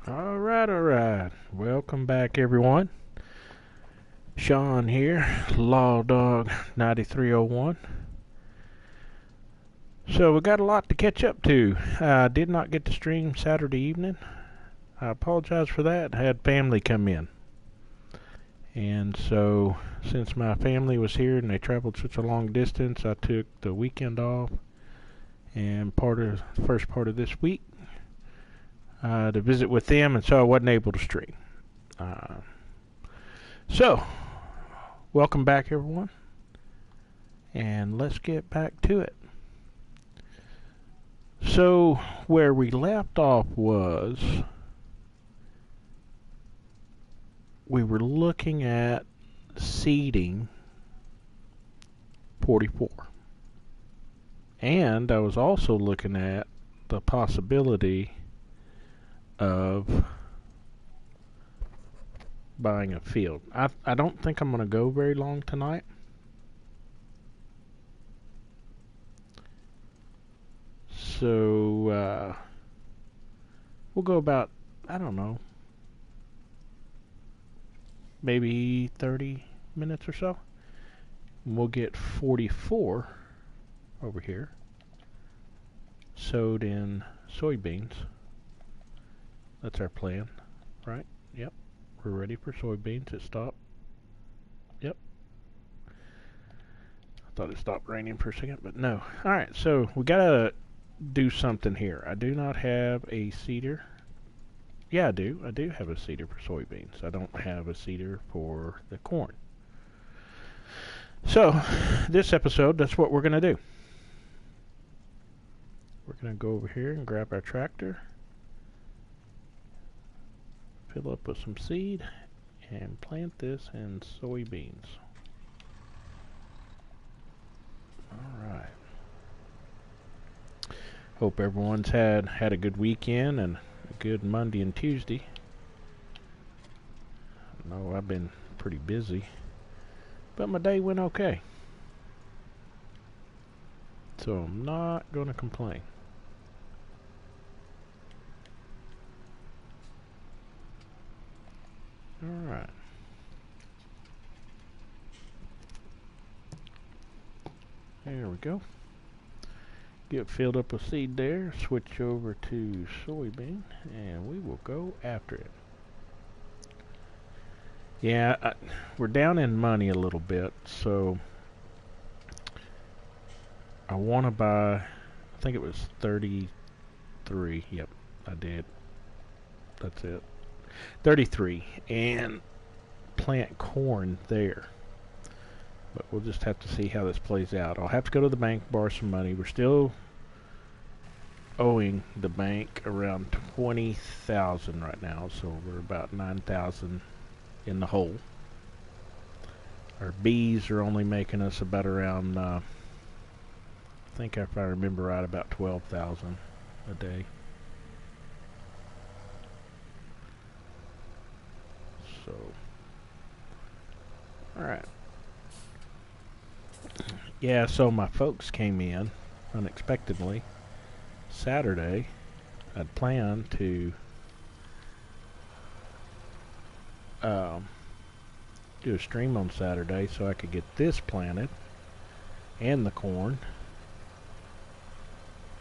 All right. Welcome back, everyone. Sean here, Law Dog 9301. So we got a lot to catch up to. I did not get to stream Saturday evening. I apologize for that. I had family come in. And so, since my family was here and they traveled such a long distance, I took the weekend off and first part of this week to visit with them, and so I wasn't able to stream. Uh, so, welcome back, everyone, and let's get back to it. So, where we left off was we were looking at seeding 44. And I was also looking at the possibility of buying a field. I don't think I'm going to go very long tonight. So we'll go about, I don't know, maybe 30 minutes or so. And we'll get 44 over here sowed in soybeans. That's our plan, right? Yep. We're ready for soybeans. It stopped. Yep. I thought it stopped raining for a second, but no. Alright, so we gotta do something here. I do not have a seeder. Yeah, I do. I do have a seeder for soybeans. I don't have a seeder for the corn. So, this episode, that's what we're gonna do. We're gonna go over here and grab our tractor, fill up with some seed, and plant this in soybeans. Alright. Hope everyone's had a good weekend and a good Monday and Tuesday. I know I've been pretty busy, but my day went okay. So I'm not going to complain. Alright. There we go. Get filled up with seed there, switch over to soybean, and we will go after it. Yeah, we're down in money a little bit, so I want to buy, I think it was 33. Yep, I did. That's it. 33, and plant corn there. But we'll just have to see how this plays out. I'll have to go to the bank, borrow some money. We're still owing the bank around 20,000 right now, so we're about 9,000 in the hole. Our bees are only making us about around, I think if I remember right, about 12,000 a day. So, alright. Yeah, so my folks came in unexpectedly Saturday. I'd planned to do a stream on Saturday so I could get this planted and the corn,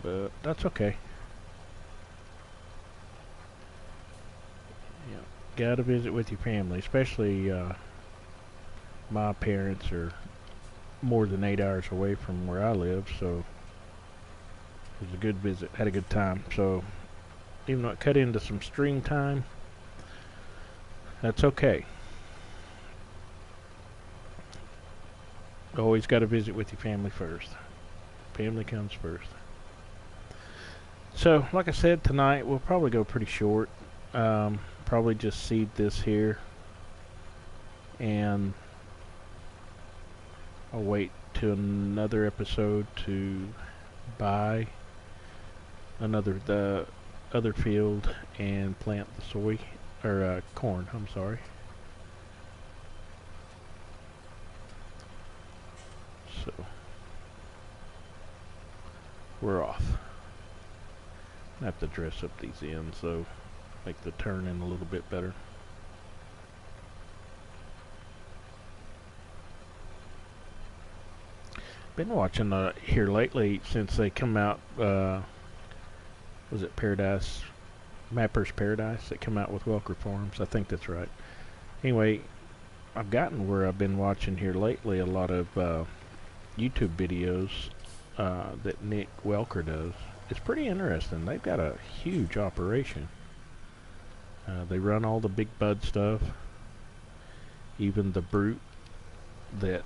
but that's okay. Yeah, gotta visit with your family, especially my parents are more than 8 hours away from where I live, so it was a good visit. Had a good time. So even though it cut into some stream time, that's okay. Always got to visit with your family first. Family comes first. So, like I said, tonight we'll probably go pretty short. Probably just seed this here, and I'll wait to another episode to buy the other field and plant the soy or corn. I'm sorry. So we're off. I have to dress up these ends though. make the turn-in a little bit better. Been watching here lately since they come out. Was it Paradise? Mapper's Paradise that come out with Welker Farms. I think that's right. Anyway, I've gotten where I've been watching here lately a lot of YouTube videos that Nick Welker does. It's pretty interesting. They've got a huge operation. They run all the big bud stuff, even the Brute that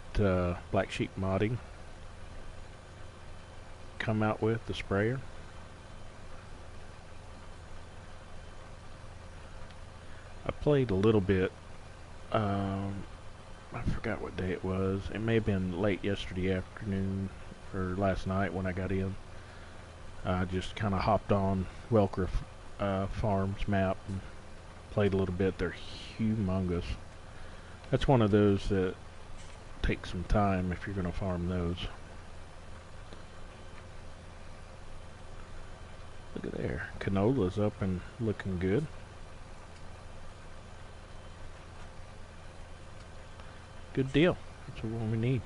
Black Sheep Modding come out with, the sprayer. I played a little bit. I forgot what day it was. It may have been late yesterday afternoon or last night when I got in. I just kind of hopped on Welker Farms map and played a little bit. They're humongous. That's one of those that takes some time if you're going to farm those. Look at there. Canola's up and looking good. Good deal. That's what we need.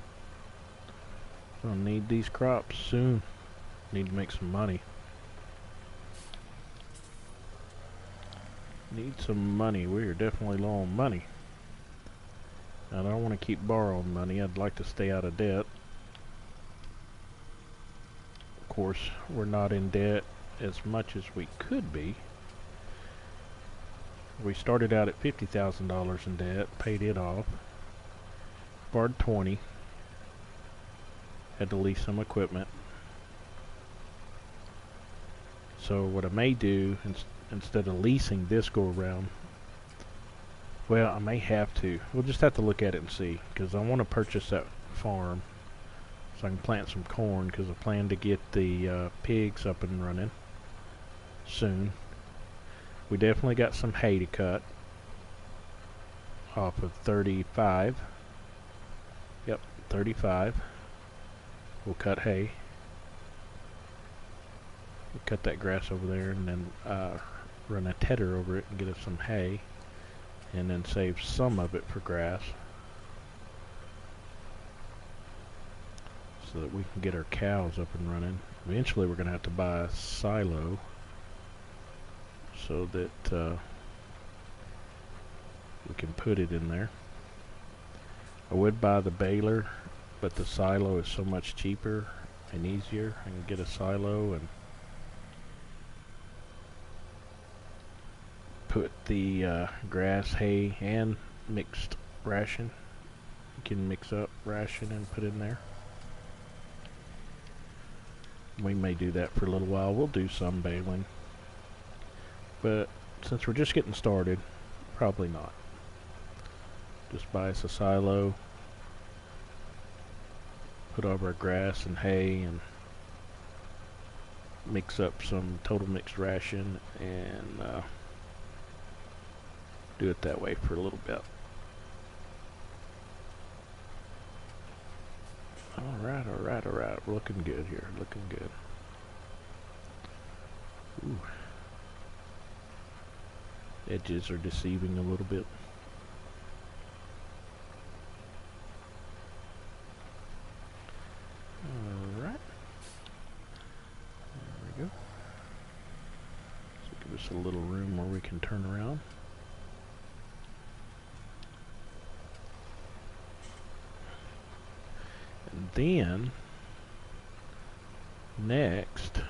We'll need these crops soon. Need to make some money. Need some money. We are definitely low on money. I don't want to keep borrowing money. I'd like to stay out of debt. Of course, we're not in debt as much as we could be. We started out at $50,000 in debt, paid it off. Borrowed 20. Had to lease some equipment. So what I may do, instead of leasing this go around, well, I may have to. We'll just have to look at it and see, because I want to purchase that farm so I can plant some corn, because I plan to get the pigs up and running soon. We definitely got some hay to cut off of 35. Yep, 35. We'll cut hay. We'll cut that grass over there and then run a tedder over it and get us some hay, and then save some of it for grass so that we can get our cows up and running. Eventually we're going to have to buy a silo so that we can put it in there. I would buy the baler, but the silo is so much cheaper and easier. I can get a silo and put the grass, hay, and mixed ration. You can mix up ration and put in there. We may do that for a little while. We'll do some baling, but since we're just getting started, probably not. Just buy us a silo, put over our grass and hay, and mix up some total mixed ration, and do it that way for a little bit. Alright, alright, alright. We're looking good here. Looking good. Ooh. Edges are deceiving a little bit. Alright. There we go. So give us a little room where we can turn around. And then, next,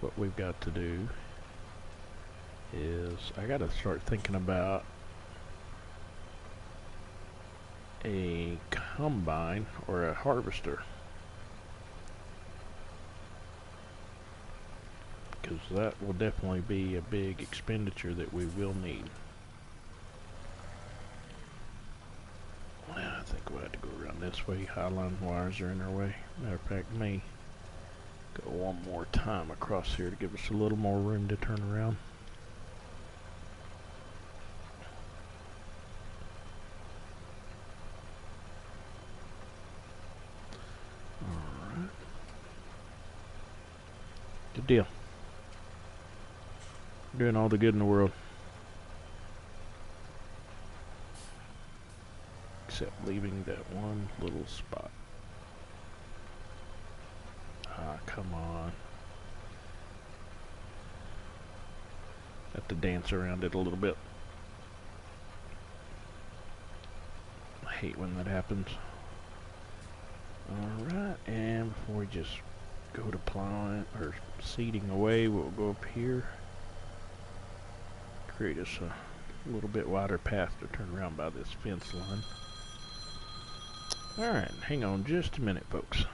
what we've got to do is I got to start thinking about a combine or a harvester, because that will definitely be a big expenditure that we will need. I think we'll have to go around this way. Highline wires are in our way. Matter of fact, may go one more time across here to give us a little more room to turn around. Alright. Good deal. Doing all the good in the world. Except leaving that one little spot. Ah, come on. Have to dance around it a little bit. I hate when that happens. Alright, and before we just go to plowing or seeding away, we'll go up here. Create us a little bit wider path to turn around by this fence line. Alright, hang on just a minute, folks.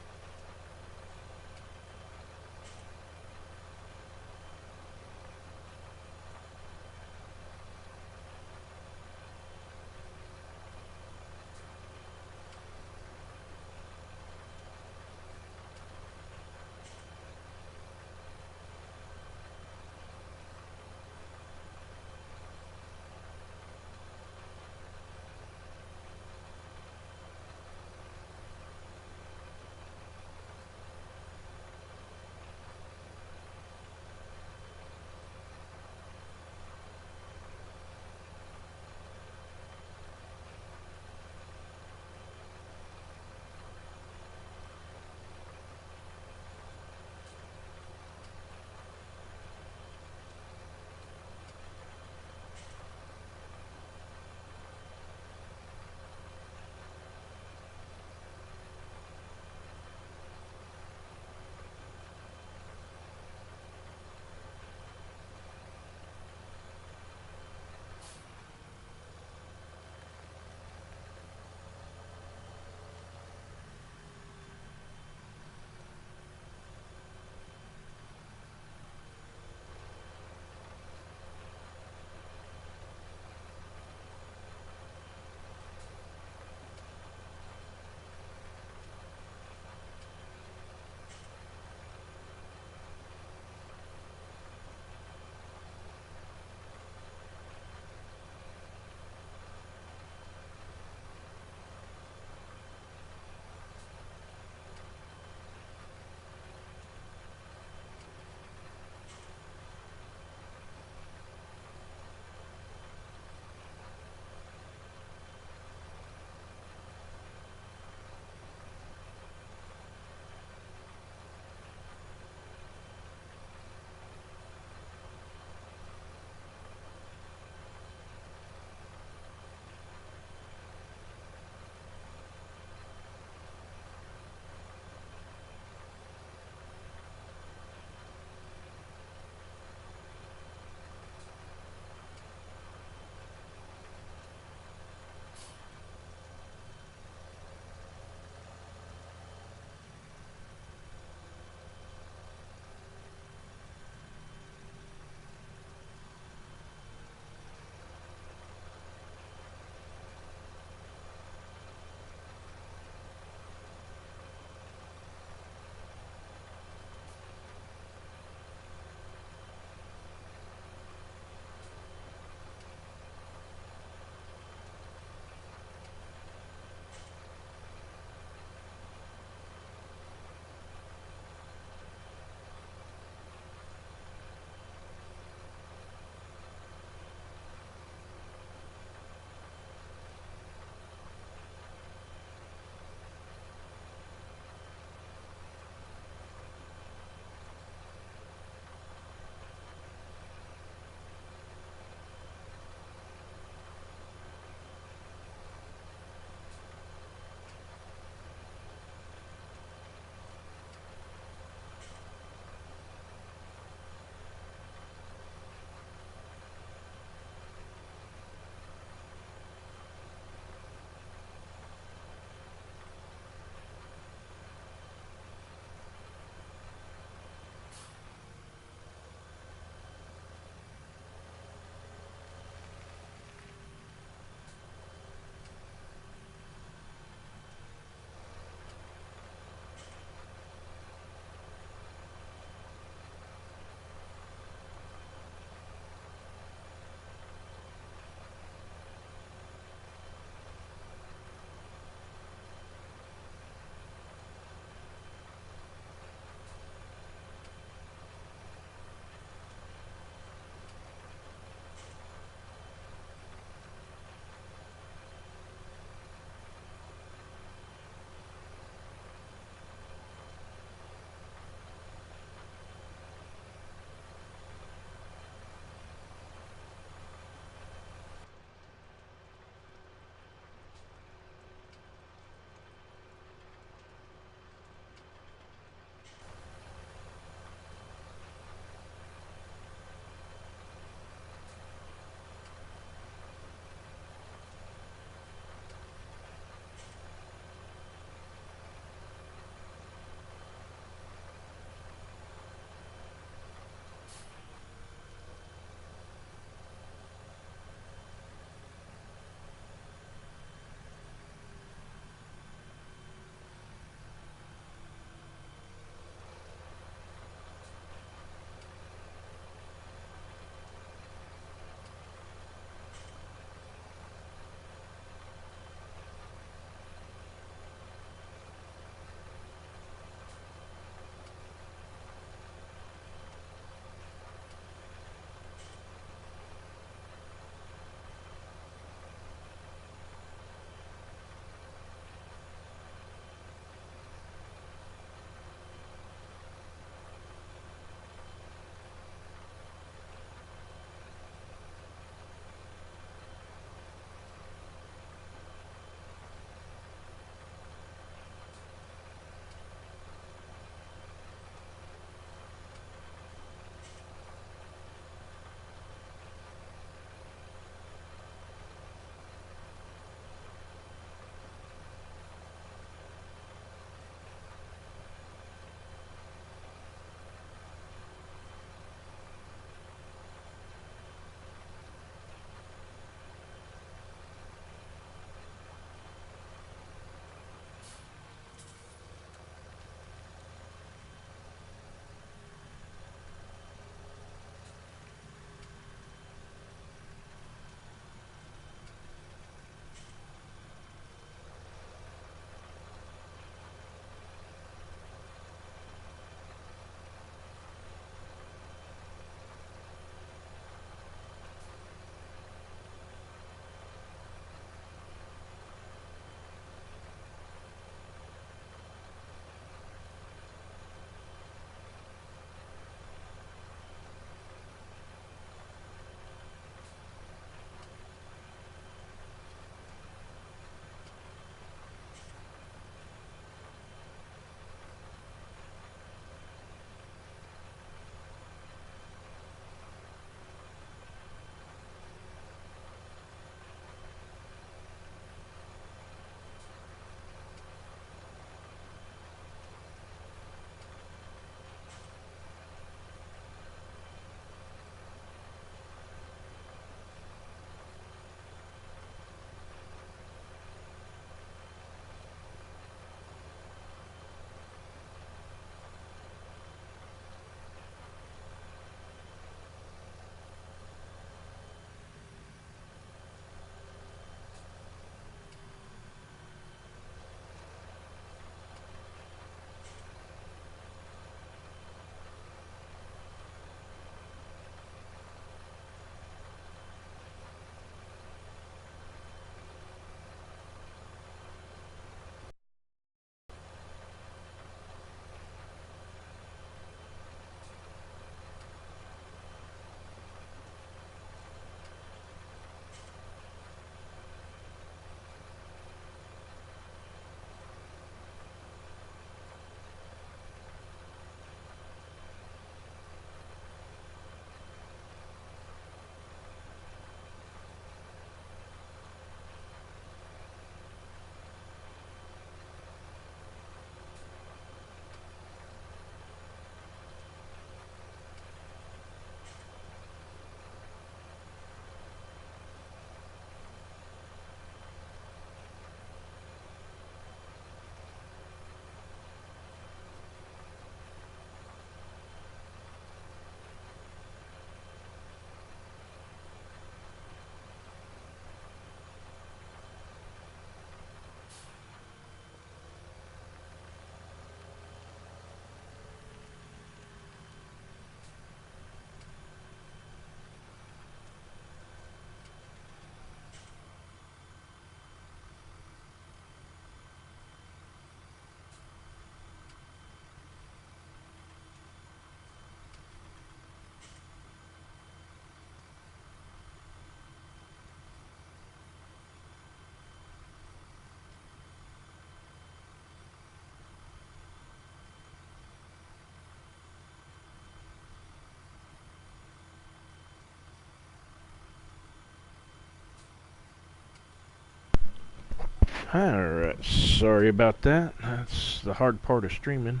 Alright, sorry about that. That's the hard part of streaming.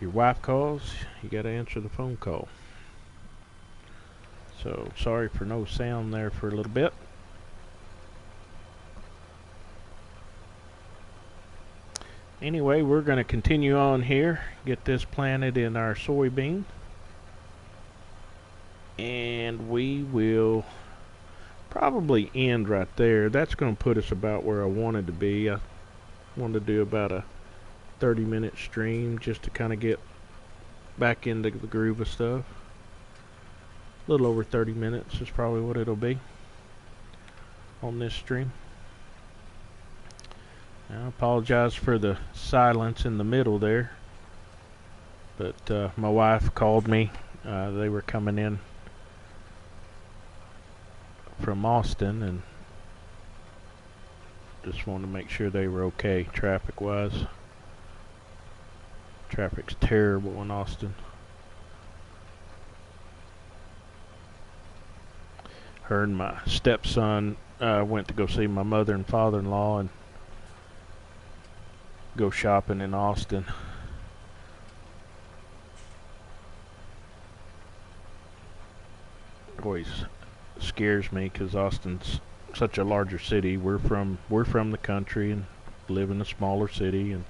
Your wife calls, you gotta answer the phone call. So, sorry for no sound there for a little bit. Anyway, we're going to continue on here, get this planted in our soybean, and we will probably end right there. That's going to put us about where I wanted to be. I wanted to do about a 30-minute stream just to kind of get back into the groove of stuff. A little over 30 minutes is probably what it'll be on this stream. I apologize for the silence in the middle there, but my wife called me. They were coming in from Austin and just wanted to make sure they were okay traffic-wise. Traffic's terrible in Austin. Her and my stepson went to go see my mother and father-in-law and go shopping in Austin. Always scares me because Austin's such a larger city. We're from the country and live in a smaller city, and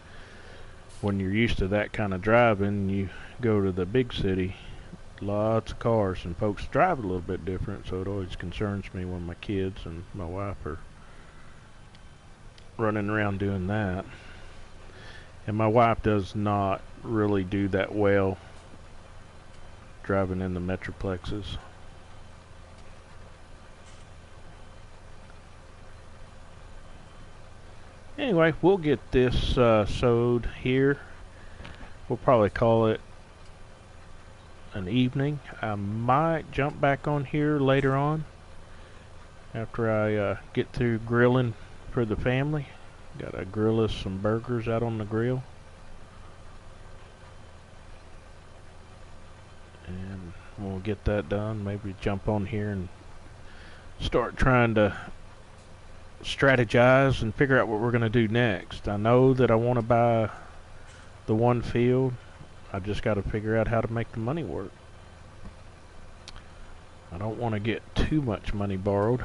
when you're used to that kind of driving, you go to the big city, lots of cars, and folks drive a little bit different, so it always concerns me when my kids and my wife are running around doing that. And my wife does not really do that well driving in the metroplexes. Anyway, we'll get this sowed here. We'll probably call it an evening. I might jump back on here later on after I get through grilling for the family. Gotta grill us some burgers out on the grill. And we'll get that done. Maybe jump on here and start trying to strategize and figure out what we're going to do next. I know that I want to buy the one field. I just got to figure out how to make the money work. I don't want to get too much money borrowed,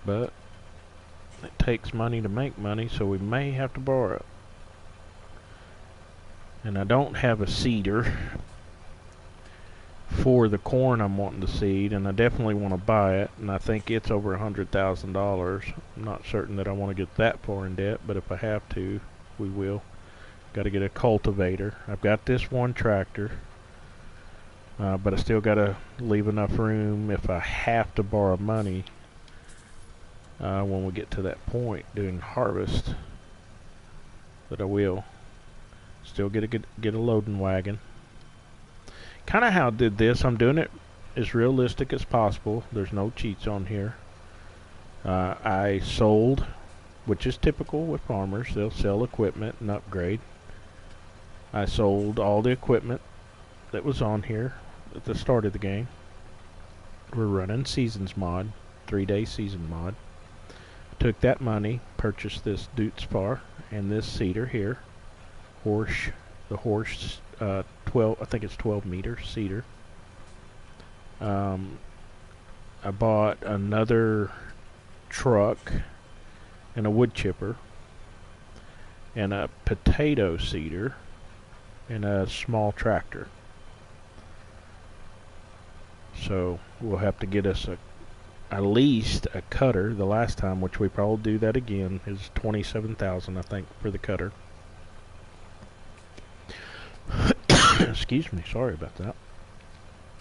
but it takes money to make money, so we may have to borrow it. And I don't have a seeder for the corn I'm wanting to seed, and I definitely want to buy it, and I think it's over $100,000. I'm not certain that I want to get that far in debt, but if I have to, we will. Got to get a cultivator. I've got this one tractor, but I still got to leave enough room if I have to borrow money when we get to that point during harvest, that I will. Still get a loading wagon. Kind of how I did this. I'm doing it as realistic as possible. There's no cheats on here. I sold, which is typical with farmers. They'll sell equipment and upgrade. I sold all the equipment that was on here at the start of the game. We're running Seasons mod, 3-day season mod. Took that money, purchased this Duetspar and this seeder here. The Horsch 12, I think it's 12 meter seeder. I bought another truck and a wood chipper and a potato seeder and a small tractor. So we'll have to get us at least a cutter. The last time, which we probably do that again, is $27,000, I think, for the cutter. Excuse me, sorry about that.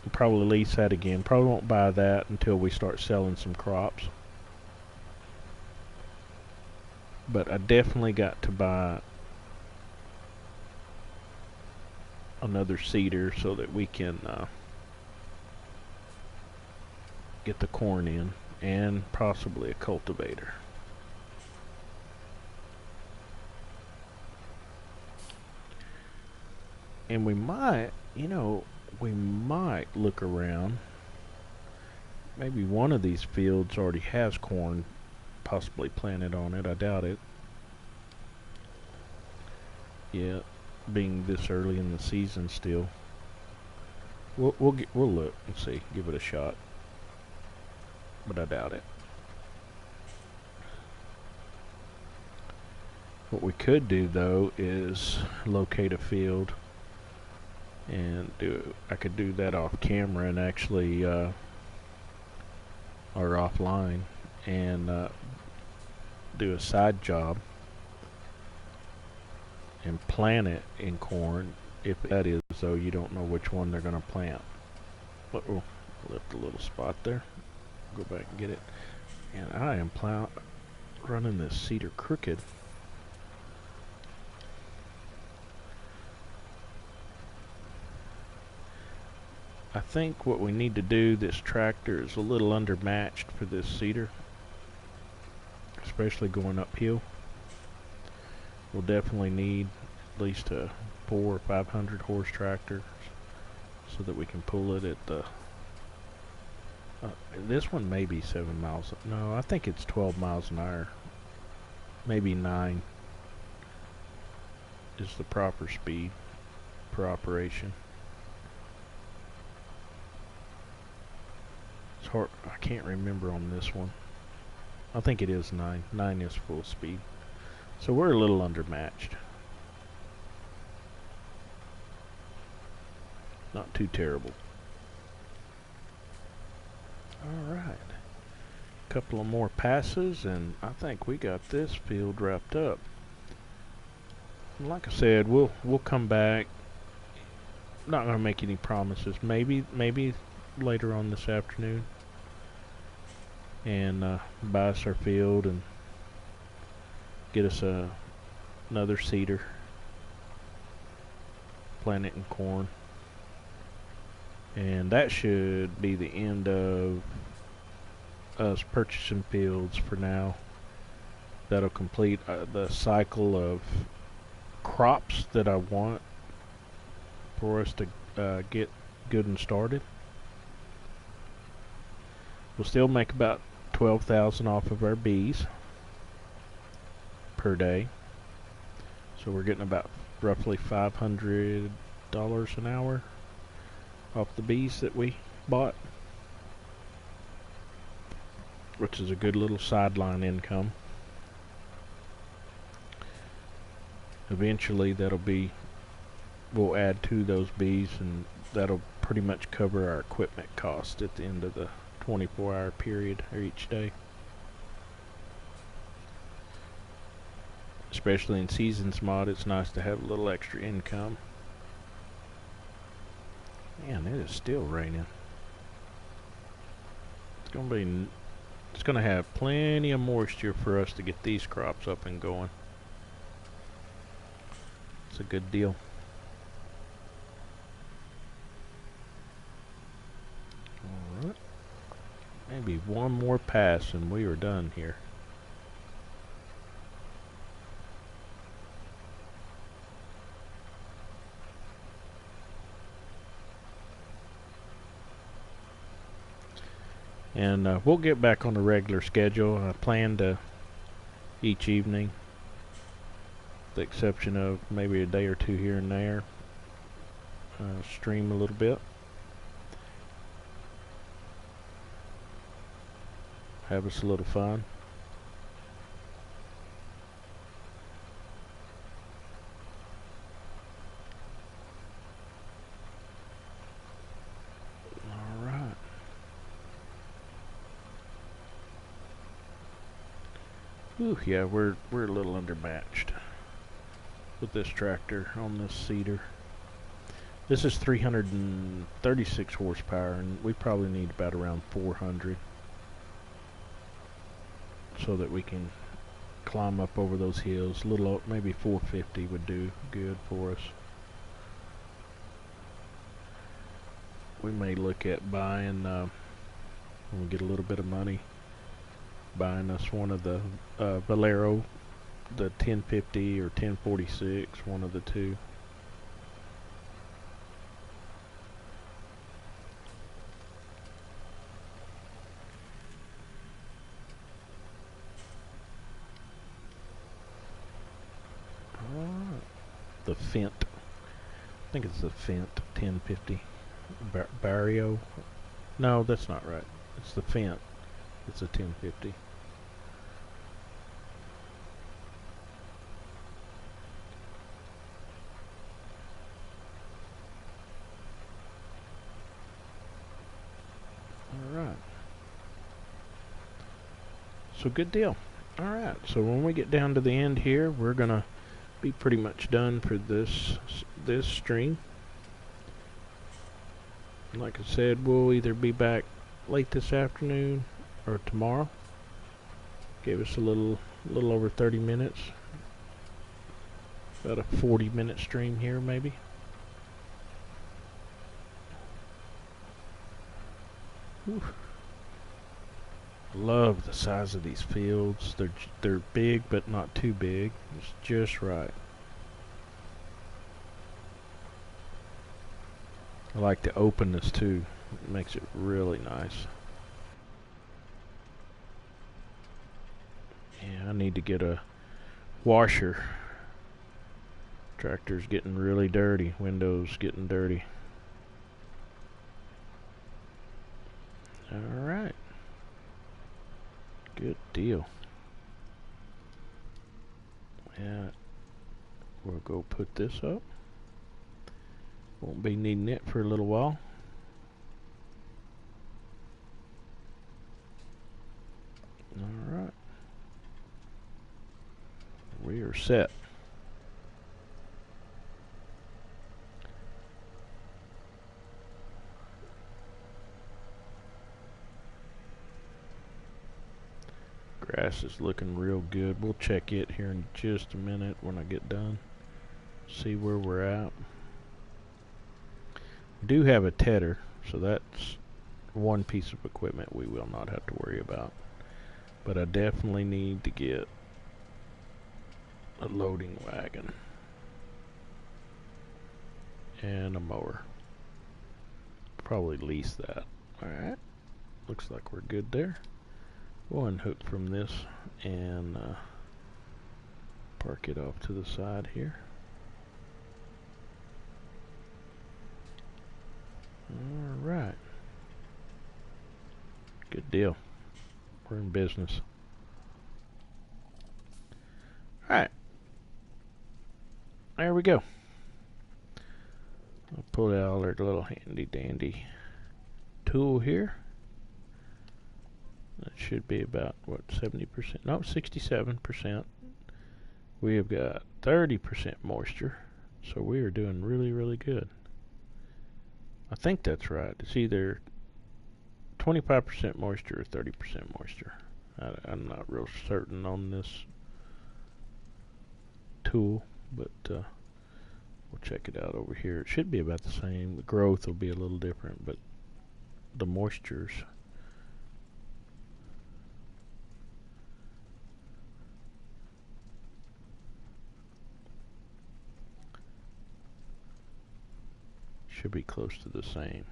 We'll probably lease that again. Probably won't buy that until we start selling some crops. But I definitely got to buy another seeder so that we can get the corn in, and possibly a cultivator. And we might, we might look around. maybe one of these fields already has corn possibly planted on it. I doubt it. Yeah, being this early in the season still. We'll look and see, give it a shot, but I doubt it. What we could do though is locate a field and I could do that off camera and actually or offline and do a side job and plant it in corn. If that is, though, you don't know which one they're going to plant. But we'll lift a little spot there. Go back and get it. And I am running this seeder crooked. I think what we need to do, this tractor is a little undermatched for this seeder, especially going uphill. We'll definitely need at least a 400 or 500 horse tractor so that we can pull it at the this one may be 7 miles. No, I think it's 12 miles an hour. Maybe 9 is the proper speed per operation. It's hard. I can't remember on this one. I think it is 9. 9 is full speed. So we're a little undermatched. Not too terrible. Alright. Couple of more passes and I think we got this field wrapped up. Like I said, we'll come back. Not gonna make any promises. Maybe later on this afternoon. And buy us our field and get us another seeder. Plant it in corn. And that should be the end of us purchasing fields for now. That'll complete the cycle of crops that I want for us to get good and started. We'll still make about 12,000 off of our bees per day. So we're getting about roughly $500 an hour off the bees that we bought, which is a good little sideline income. Eventually we'll add to those bees and that'll pretty much cover our equipment cost at the end of the 24-hour period or each day. Especially in Seasons Mod, it's nice to have a little extra income. Man, it is still raining. It's gonna have plenty of moisture for us to get these crops up and going. It's a good deal. Alright. Maybe one more pass and we are done here. And we'll get back on the regular schedule. I plan to each evening, with the exception of maybe a day or two here and there, stream a little bit. Have us a little fun. Ooh, yeah, we're a little undermatched with this tractor on this seeder. This is 336 horsepower, and we probably need about around 400 so that we can climb up over those hills. Little, maybe 450 would do good for us. We may look at buying, when we get a little bit of money, buying us one of the Valero, the 1050 or 1046, one of the two. the Fendt. I think it's the Fendt 1050 Barrio. No, that's not right. It's the Fendt. It's a 1050. Alright. So good deal. Alright, so when we get down to the end here, we're gonna be pretty much done for this stream. Like I said, we'll either be back late this afternoon or tomorrow. Gave us a little over 30 minutes. About a 40-minute stream here, maybe. Whew. Love the size of these fields. They're big, but not too big. It's just right. I like the openness too. It makes it really nice. Yeah, I need to get a washer. Tractor's getting really dirty. Windows getting dirty. Alright. Good deal. Yeah. We'll go put this up. Won't be needing it for a little while. Alright. We are set. Grass is looking real good. We'll check it here in just a minute when I get done. See where we're at. We do have a tedder, so that's one piece of equipment we will not have to worry about. But I definitely need to get a loading wagon and a mower. Probably lease that. Alright, looks like we're good there. We'll unhook from this and park it off to the side here. Alright. Good deal. We're in business. Alright. There we go. I'll pull out our little handy dandy tool here. That should be about, what, 70%? No, 67%. We have got 30% moisture. So we are doing really, really good. I think that's right. It's either 25% moisture or 30% moisture. I'm not real certain on this tool, but we'll check it out over here. It should be about the same. The growth will be a little different, but the moistures should be close to the same.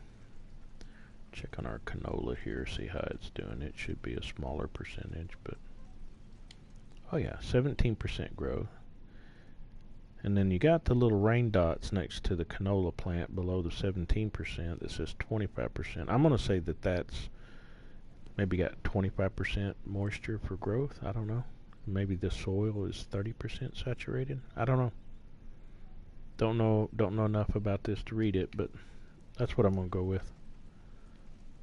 Check on our canola here, see how it's doing. It should be a smaller percentage, but oh yeah, 17% growth. And then you got the little rain dots next to the canola plant below the 17% that says 25%. I'm going to say that that's maybe got 25% moisture for growth. I don't know. Maybe the soil is 30% saturated. I don't know. Don't know enough about this to read it, but that's what I'm going to go with.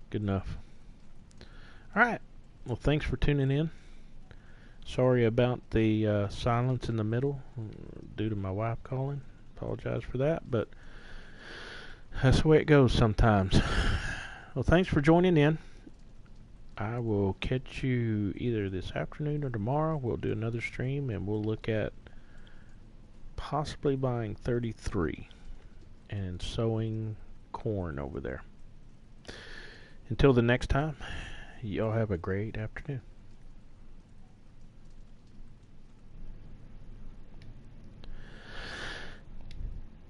Good enough. Alright. Well, thanks for tuning in. Sorry about the silence in the middle due to my wife calling. Apologize for that, but that's the way it goes sometimes. Well, thanks for joining in. I will catch you either this afternoon or tomorrow. We'll do another stream, and we'll look at possibly buying 33 and sowing corn over there. Until the next time, y'all have a great afternoon.